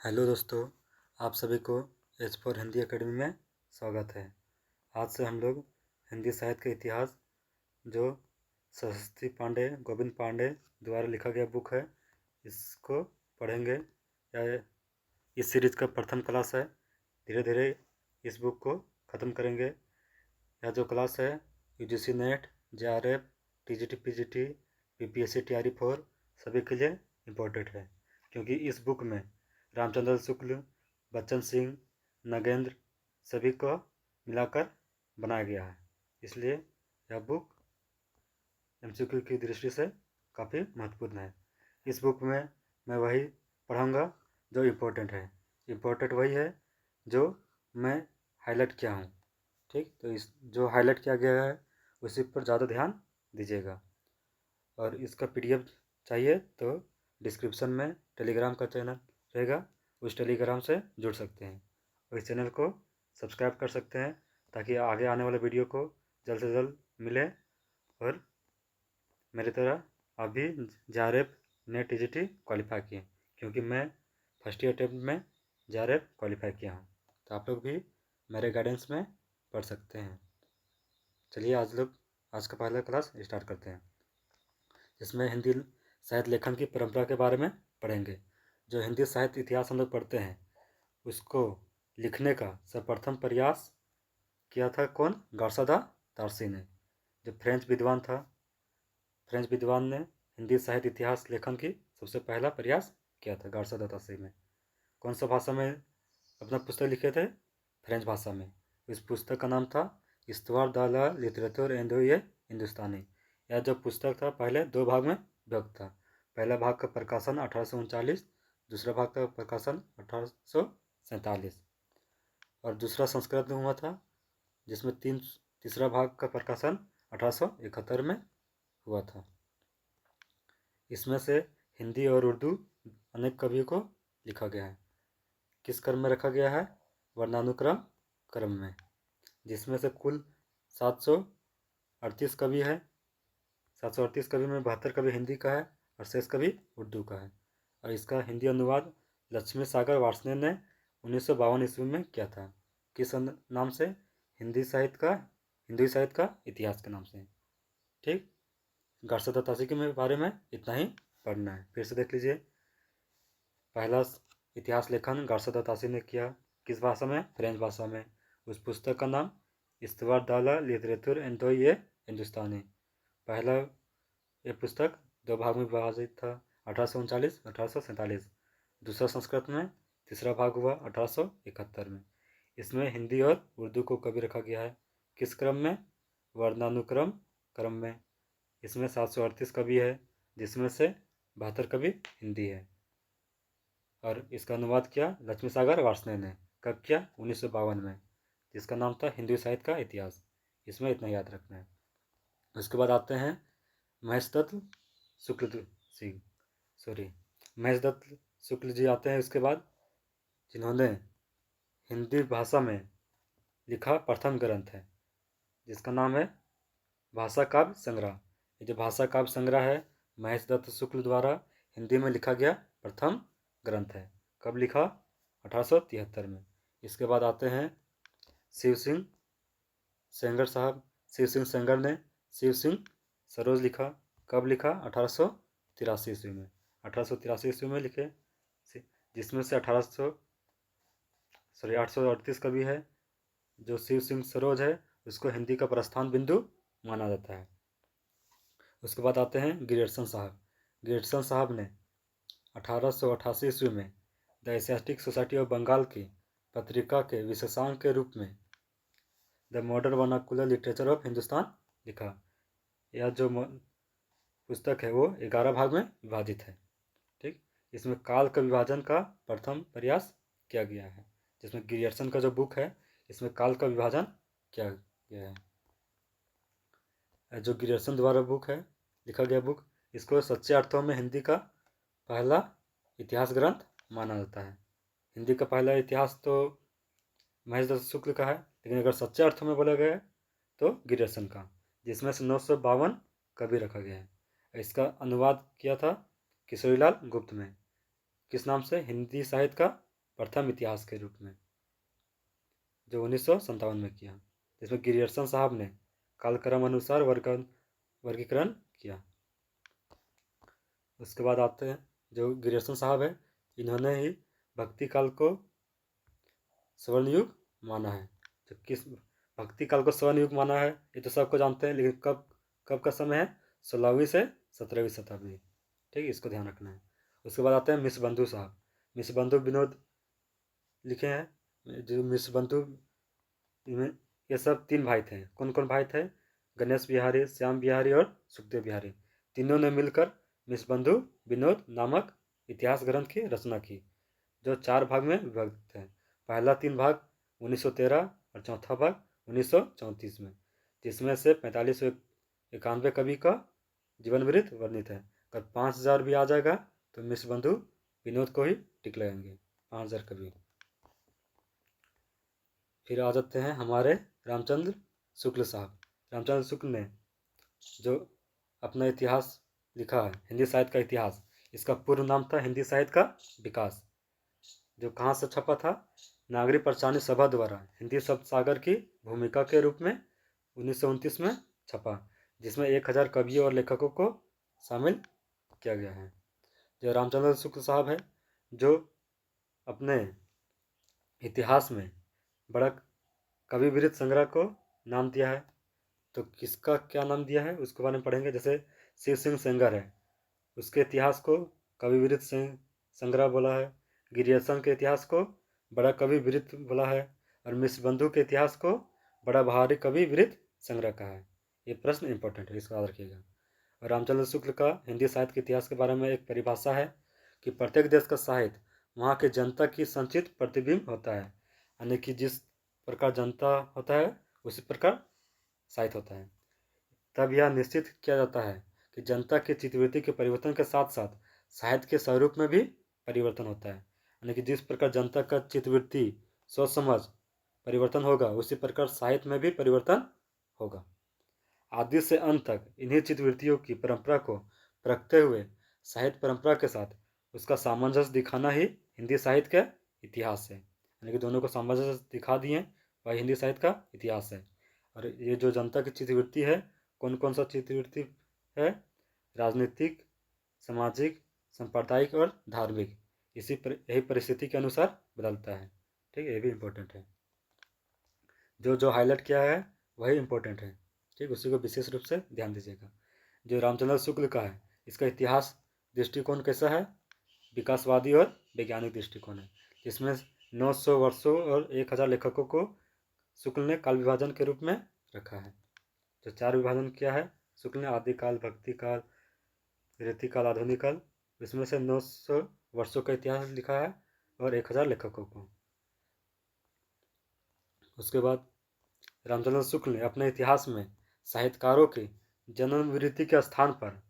Hello दोस्तों, आप सभी को एच फॉर हिंदी एकेडमी में स्वागत है। आज से हम लोग हिंदी साहित्य का इतिहास जो सरस्वती पांडे गोविंद पांडे द्वारा लिखा गया बुक है इसको पढ़ेंगे। इस सीरीज का प्रथम क्लास है। धीरे धीरे इस बुक को ख़त्म करेंगे। यह जो क्लास है UGC net, JRF, TGT, PGT, PPSC, TRE 4 सभी के लिए इम्पोर्टेंट है, क्योंकि इस बुक में रामचंद्र शुक्ल, बच्चन सिंह, नगेंद्र सभी को मिलाकर बनाया गया है। इसलिए यह बुक एमसीक्यू की दृष्टि से काफ़ी महत्वपूर्ण है। इस बुक में मैं वही पढ़ाऊँगा जो इम्पोर्टेंट है। इम्पोर्टेंट वही है जो मैं हाईलाइट किया हूँ। ठीक, तो इस जो हाईलाइट किया गया है उसी पर ज़्यादा ध्यान दीजिएगा। और इसका पीडीएफ चाहिए तो डिस्क्रिप्शन में टेलीग्राम का चैनल रहेगा, उस टेलीग्राम से जुड़ सकते हैं और इस चैनल को सब्सक्राइब कर सकते हैं ताकि आगे आने वाले वीडियो को जल्द से जल्द मिले और मेरी तरह आप भी जेआरएफ नेट टीजीटी क्वालिफाई किए, क्योंकि मैं फर्स्ट ईयर अटेम्प्ट में जेआरएफ क्वालिफाई किया हूँ। तो आप लोग भी मेरे गाइडेंस में पढ़ सकते हैं। चलिए आज का पहला क्लास स्टार्ट करते हैं, जिसमें हिंदी साहित्य लेखन की परंपरा के बारे में पढ़ेंगे। जो हिंदी साहित्य इतिहास हम लोग पढ़ते हैं उसको लिखने का सर्वप्रथम प्रयास किया था कौन? गार्सदा तारसी ने, जो फ्रेंच विद्वान था। फ्रेंच विद्वान ने हिंदी साहित्य इतिहास लेखन की सबसे पहला प्रयास किया था गार्सदा तारसी में। कौन सा भाषा में अपना पुस्तक लिखे थे? फ्रेंच भाषा में। इस पुस्तक का नाम था इस्तवार द ला लिटरेचर एंड ये हिंदुस्तानी। यह जो पुस्तक था पहले दो भाग में विभक्त था। पहला भाग का प्रकाशन 1839, दूसरा भाग का प्रकाशन 1847 और दूसरा संस्कृत में हुआ था, जिसमें तीसरा भाग का प्रकाशन 1871 में हुआ था। इसमें से हिंदी और उर्दू अनेक कवियों को लिखा गया है। किस क्रम में रखा गया है? वर्णानुक्रम क्रम में, जिसमें से कुल 738 कवि है। 738 कवि में 72 कवि हिंदी का है और शेष कवि उर्दू का है। और इसका हिंदी अनुवाद लक्ष्मी सागर वार्ष्णेय ने 1952 ईस्वी में किया था। किस नाम से? हिंदी साहित्य का इतिहास के नाम से। ठीक, गार्सदा तारसी के बारे में इतना ही पढ़ना है। फिर से देख लीजिए। पहला इतिहास लेखन गार्सदा तारसी ने किया। किस भाषा में? फ्रेंच भाषा में। उस पुस्तक का नाम इस्तवार द ला लिटरेचर एंड ये हिंदुस्तानी। पहला ये पुस्तक दो भाग में विभाजित था, 1839, 1847। दूसरा संस्कृत में, तीसरा भाग हुआ 1871 में। इसमें हिंदी और उर्दू को कवि रखा गया है। किस क्रम में? वर्णानुक्रम क्रम में। इसमें 738 कवि है, जिसमें से 72 कवि हिंदी है। और इसका अनुवाद किया लक्ष्मी सागर वार्ष्णेय ने। कब किया? 1952 में, जिसका नाम था हिंदी साहित्य का इतिहास। इसमें इतना याद रखना है। उसके बाद आते हैं महेश दत्त शुक्ल जी आते हैं इसके बाद, जिन्होंने हिंदी भाषा में लिखा प्रथम ग्रंथ है, जिसका नाम है भाषा काव्य संग्रह। ये जो भाषा काव्य संग्रह है महेश दत्त शुक्ल द्वारा हिंदी में लिखा गया प्रथम ग्रंथ है। कब लिखा? 1873 में। इसके बाद आते हैं शिव सिंह सेंगर साहब। शिव सिंह सेंगर ने शिव सिंह सरोज लिखा। कब लिखा? 1883 ईस्वी में। 1883 ईस्वी में लिखे, जिसमें से 838 कवि है। जो शिव सिंह सरोज है उसको हिंदी का प्रस्थान बिंदु माना जाता है। उसके बाद आते हैं ग्रियर्सन साहब। ग्रियर्सन साहब ने 1888 ईस्वी में the Asiatic Society of Bengal की पत्रिका के विशेषांक के रूप में the modern vernacular literature of Hindustan लिखा। यह जो पुस्तक है वो 11 भाग में विभाजित है। ठीक, इसमें काल का विभाजन का प्रथम प्रयास किया गया है, जिसमें ग्रियर्सन का जो बुक है इसमें काल का विभाजन किया गया है। जो ग्रियर्सन द्वारा बुक है लिखा गया बुक, इसको सच्चे अर्थों में हिंदी का पहला इतिहास ग्रंथ माना जाता है। हिंदी का पहला इतिहास तो महेश दत्त शुक्ल का है, लेकिन अगर सच्चे अर्थों में बोला गया तो ग्रियर्सन का, जिसमें से 952 कवि रखा गया है। इसका अनुवाद किया था किशोरीलाल गुप्त में। किस नाम से? हिंदी साहित्य का प्रथम इतिहास के रूप में, जो 1957 में किया, जिसमें गिरियर्सन साहब ने कालक्रम अनुसार वर्गीकरण किया। उसके बाद आते हैं जो गिरियर्सन साहब है, इन्होंने ही भक्ति काल को स्वर्ण युग माना है। जो किस भक्ति काल को स्वर्ण युग माना है ये तो सबको जानते हैं, लेकिन कब कब का समय है? 16वीं से 17वीं शताब्दी। ठीक है, इसको ध्यान रखना है। उसके बाद आते हैं मिसबंधु साहब। मिसबंधु विनोद लिखे हैं। जो मिसबंधु, इनमें ये सब 3 भाई थे। कौन कौन भाई थे? गणेश बिहारी, श्याम बिहारी और सुखदेव बिहारी। तीनों ने मिलकर मिसबंधु विनोद नामक इतिहास ग्रंथ की रचना की, जो 4 भाग में विभक्त है। पहला 3 भाग 1913 और चौथा भाग 1934 में, जिसमें से 4591 कवि का जीवन वृत्त वर्णित है। अगर 5000 भी आ जाएगा तो मिसबंधु विनोद को ही टिक लगाएंगे, 5000 कवि। फिर आ जाते हैं हमारे रामचंद्र शुक्ल साहब। रामचंद्र शुक्ल ने जो अपना इतिहास लिखा है, हिंदी साहित्य का इतिहास, इसका पूर्व नाम था हिंदी साहित्य का विकास, जो कहाँ से छपा था? नागरिक प्रचारणी सभा द्वारा हिंदी शब्द सागर की भूमिका के रूप में 1929 में छपा, जिसमें 1000 कवियों और लेखकों को शामिल किया गया है। जो रामचंद्र शुक्ल साहब है, जो अपने इतिहास में बड़ा कवि वृत्त संग्रह को नाम दिया है। तो किसका क्या नाम दिया है उसके बारे में पढ़ेंगे। जैसे शिव सिंह सेंगर है, उसके इतिहास को कवि वृत्त संग्रह बोला है। गिरियर्सन के इतिहास को बड़ा कवि वृत्त बोला है, और मिसबंधु के इतिहास को बड़ा भारी कवि वृत्त संग्रह कहा है। ये प्रश्न इंपॉर्टेंट है, इसको याद रखिएगा। और रामचंद्र शुक्ल का हिंदी साहित्य के इतिहास के बारे में एक परिभाषा है कि प्रत्येक देश का साहित्य वहाँ के जनता की संचित प्रतिबिंब होता है, यानी कि जिस प्रकार जनता होता है उसी प्रकार साहित्य होता है। तब यह निश्चित किया जाता है कि जनता की चित्तवृत्ति के परिवर्तन के साथ साथ साहित्य के स्वरूप में भी परिवर्तन होता है, यानी कि जिस प्रकार जनता का चित्तवृत्ति सोच समझ परिवर्तन होगा उसी प्रकार साहित्य में भी परिवर्तन होगा। आदि से अंत तक इन्हीं चित्तवृत्तियों की परंपरा को परखते हुए साहित्य परंपरा के साथ उसका सामंजस्य दिखाना ही हिंदी साहित्य का इतिहास है, यानी कि दोनों को सामंजस्य दिखा दिए वह हिंदी साहित्य का इतिहास है। और ये जो जनता की चित्तवृत्ति है, कौन कौन सा चित्तवृत्ति है? राजनीतिक, सामाजिक, सांप्रदायिक और धार्मिक, यही परिस्थिति के अनुसार बदलता है। ठीक है, ये भी इम्पोर्टेंट है। जो जो हाईलाइट किया है वही इम्पोर्टेंट है। ठीक, उसी को विशेष रूप से ध्यान दीजिएगा। जो रामचंद्र शुक्ल का है, इसका इतिहास दृष्टिकोण कैसा है? विकासवादी और वैज्ञानिक दृष्टिकोण है, जिसमें 900 वर्षों और 1000 लेखकों को शुक्ल ने काल विभाजन के रूप में रखा है। जो 4 विभाजन किया है शुक्ल ने, आदिकाल, भक्ति काल, रीतिकाल, आधुनिक काल, इसमें से 900 वर्षों का इतिहास लिखा है और 1000 लेखकों को। उसके बाद रामचंद्र शुक्ल ने अपने इतिहास में साहित्यकारों की जन्म वृत्ति के स्थान पर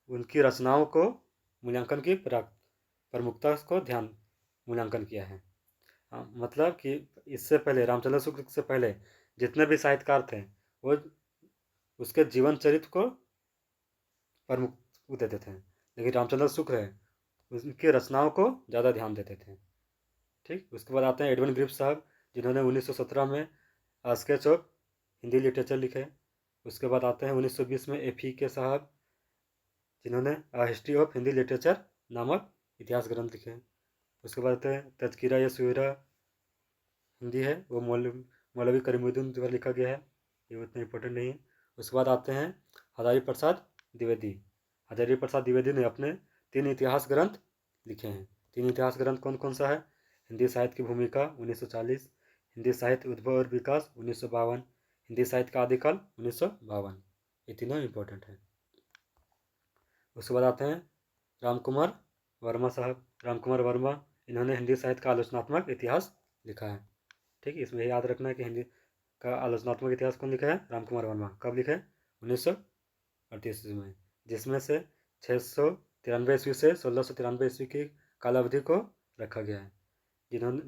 उनकी रचनाओं को मूल्यांकन की प्रमुखता को ध्यान मूल्यांकन किया है। मतलब कि इससे पहले, रामचंद्र शुक्ल से पहले जितने भी साहित्यकार थे वो उसके जीवन चरित्र को प्रमुख देते थे, लेकिन रामचंद्र शुक्ल है उनकी रचनाओं को ज़्यादा ध्यान देते थे। ठीक, उसके बाद आते हैं एडविन ग्रिप्स साहब, जिन्होंने 1917 में स्केच ऑफ हिंदी लिटरेचर लिखे। उसके बाद आते हैं 1920 में एफी के साहब, जिन्होंने हिस्ट्री ऑफ हिंदी लिटरेचर नामक इतिहास ग्रंथ लिखे। उसके बाद आते हैं तज़किरा या सुविरा हिंदी है, वो मौलवी करीमुद्दीन द्वारा लिखा गया है, ये उतना इंपॉर्टेंट नहीं है। उसके बाद आते हैं हजारी प्रसाद द्विवेदी। हजारी प्रसाद द्विवेदी ने अपने 3 इतिहास ग्रंथ लिखे हैं। 3 इतिहास ग्रंथ कौन कौन सा है? हिंदी साहित्य की भूमिका 1940, हिंदी साहित्य उद्भव और विकास 1952, हिंदी साहित्य का आदिकाल 1952। ये तीनों इंपॉर्टेंट हैं। उसके बाद आते हैं रामकुमार वर्मा साहब। रामकुमार वर्मा, इन्होंने हिंदी साहित्य का आलोचनात्मक इतिहास लिखा है। ठीक है, इसमें याद रखना है कि हिंदी का आलोचनात्मक इतिहास कौन लिखा है? रामकुमार वर्मा। कब लिखा है? 1938 में, जिसमें से 693 ईस्वी से 1693 ईस्वी की कालावधि को रखा गया है,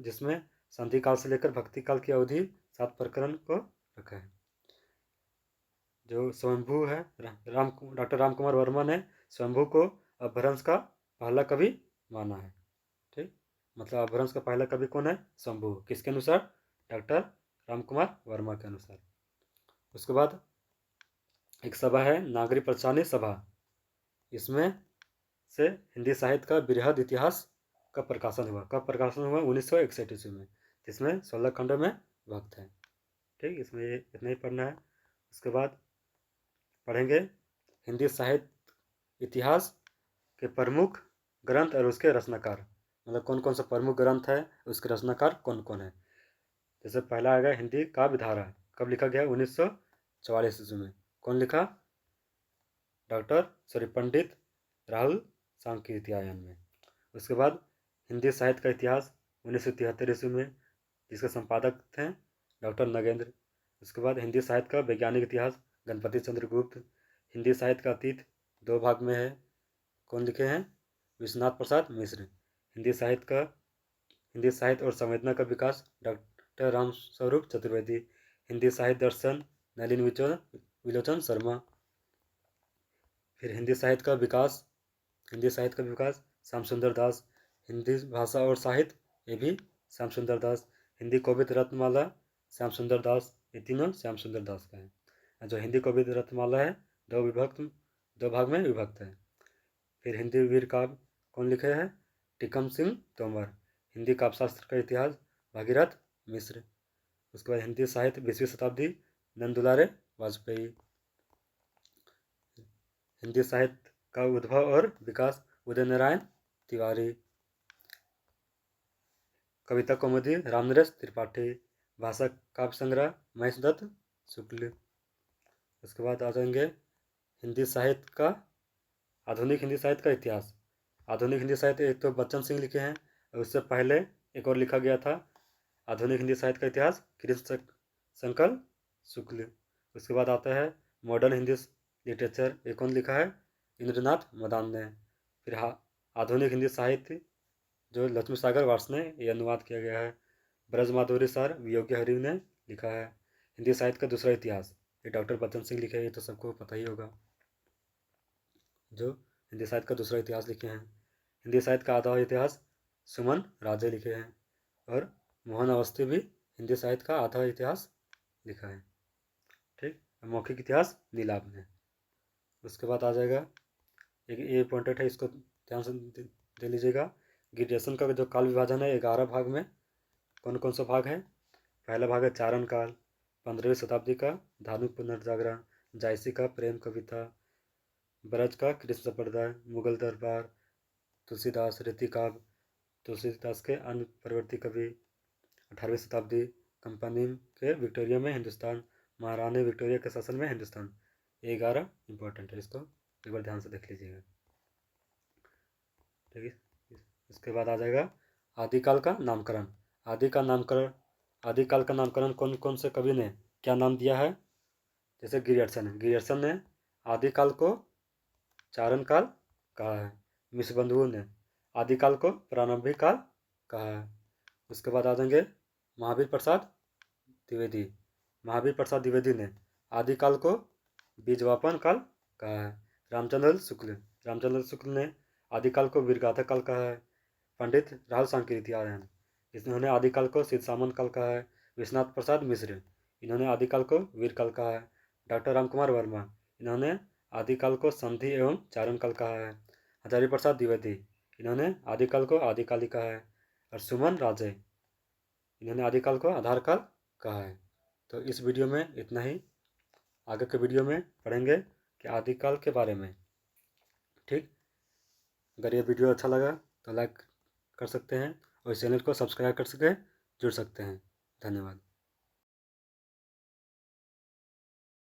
जिसमें संधि काल से लेकर भक्ति काल की अवधि 7 प्रकरण को रखा है। जो स्वयंभू है, डॉक्टर रामकुमार वर्मा ने स्वयंभू को अपभ्रंश का पहला कवि माना है। ठीक, मतलब अपभ्रंश का पहला कवि कौन है? शंभु। किसके अनुसार? डॉक्टर रामकुमार वर्मा के अनुसार। उसके बाद एक सभा है नागरी प्रचारणी सभा। इसमें से हिंदी साहित्य का बृहद इतिहास का प्रकाशन हुआ। कब प्रकाशन हुआ? 1961 ईस्वी में, जिसमें 16 खंडों में विभक्त है। ठीक, इसमें ये इतना ही पढ़ना है। उसके बाद पढ़ेंगे हिंदी साहित्य इतिहास के प्रमुख ग्रंथ और उसके रचनाकार, मतलब कौन कौन सा प्रमुख ग्रंथ है, उसके रचनाकार कौन कौन है। जैसे पहला आएगा हिंदी काव्य धारा। कब लिखा गया? 1944 ईस्वी में। कौन लिखा? पंडित राहुल सांकृत्यायन में। उसके बाद हिंदी साहित्य का इतिहास 1973 ईस्वी में, जिसके संपादक थे डॉक्टर नगेंद्र। उसके बाद हिंदी साहित्य का वैज्ञानिक इतिहास गणपति चंद्र गुप्त। हिंदी साहित्य का अतीत 2 भाग में है। कौन लिखे हैं? विश्वनाथ प्रसाद मिश्र। हिंदी साहित्य और संवेदना का विकास डॉक्टर राम स्वरूप चतुर्वेदी। हिंदी साहित्य दर्शन नलिन विलोचन शर्मा। फिर हिंदी साहित्य का विकास श्याम सुंदर दास। हिंदी भाषा और साहित्य, ये भी श्याम सुंदर दास। हिंदी कवित रत्नमाला श्याम सुंदर दास। ये तीनों श्याम सुंदर दास का है। जो हिंदी कवित रत्नमाला है 2 भाग में विभक्त है। फिर हिंदी वीर काव्य कौन लिखे हैं? टीकम सिंह तोमर। हिंदी काव्य शास्त्र का इतिहास भागीरथ मिश्र। उसके बाद हिंदी साहित्य 20वीं शताब्दी नंदुलारे वाजपेयी। हिंदी साहित्य का उद्भव और विकास उदय नारायण तिवारी। कविता कौमुदी रामनरेश त्रिपाठी। भाषा काव्य संग्रह महेश दत्त शुक्ल। उसके बाद आ जाएंगे आधुनिक हिंदी साहित्य का इतिहास। आधुनिक हिंदी साहित्य एक तो बच्चन सिंह लिखे हैं, और उससे पहले एक और लिखा गया था आधुनिक हिंदी साहित्य का इतिहास कृष्ण शंकर शुक्ल। उसके बाद आता है मॉडर्न हिंदी लिटरेचर। ये कौन लिखा है? इंद्रनाथ मदान ने। फिर आधुनिक हिंदी साहित्य जो लक्ष्मी सागर वार्स ने ये अनुवाद किया गया है। ब्रज माधुरी सर वियोग्य हरि ने लिखा है। हिंदी साहित्य का दूसरा इतिहास, ये डॉक्टर बच्चन सिंह लिखे हैं, ये तो सबको पता ही होगा, जो हिंदी साहित्य का दूसरा इतिहास लिखे हैं। हिंदी साहित्य का आधा इतिहास सुमन राजे लिखे हैं, और मोहन अवस्थी भी हिंदी साहित्य का आधा इतिहास लिखा है। ठीक, मौखिक इतिहास नीलाभ ने। उसके बाद आ जाएगा एक ये इंपॉर्टेंट है, इसको ध्यान से दे लीजिएगा। ग्रेजुएशन का जो काल विभाजन है 11 भाग में। कौन कौन सा भाग है? पहला भाग है चारण काल, 15वीं शताब्दी का धार्मिक पुनर्जागरण, जायसी का प्रेम कविता, ब्रज का कृष्ण संप्रदाय, मुगल दरबार, तुलसीदास रीतिकाव्य, तुलसीदास के अन्य प्रवर्ती कवि, 18वीं शताब्दी कंपनी के विक्टोरिया में हिंदुस्तान, महारानी विक्टोरिया के शासन में हिंदुस्तान। ये 11 इंपॉर्टेंट है, इसको एक बार ध्यान से देख लीजिएगा। ठीक है, इसके बाद आ जाएगा आदिकाल का नामकरण। आदिकाल का नामकरण कौन कौन से कवि ने क्या नाम दिया है? जैसे गिरियर्सन ने आदिकाल को चारण काल कहा है। मिश्रबंधुओं ने आदिकाल को प्रारंभिक काल कहा है। उसके बाद आ जाएंगे महावीर प्रसाद द्विवेदी ने आदिकाल को बीजवापन काल कहा है। रामचंद्र शुक्ल ने आदिकाल को वीरगाथा काल कहा है। पंडित राहुल सांकृत्यायन, इन्होंने आदिकाल को सिद्धसामन काल कहा है। विश्वनाथ प्रसाद मिश्र, इन्होंने आदिकाल को वीर काल कहा है। डॉक्टर रामकुमार वर्मा, इन्होंने आदिकाल को संधि एवं चारण काल कहा है। हजारी प्रसाद द्विवेदी, इन्होंने आदिकाल को आदिकाली कहा है। और सुमन राजे, इन्होंने आदिकाल को आधार काल कहा है। तो इस वीडियो में इतना ही। आगे के वीडियो में पढ़ेंगे कि आदिकाल के बारे में। ठीक, अगर ये वीडियो अच्छा लगा तो लाइक कर सकते हैं, और इस चैनल को सब्सक्राइब कर जुड़ सकते हैं। धन्यवाद।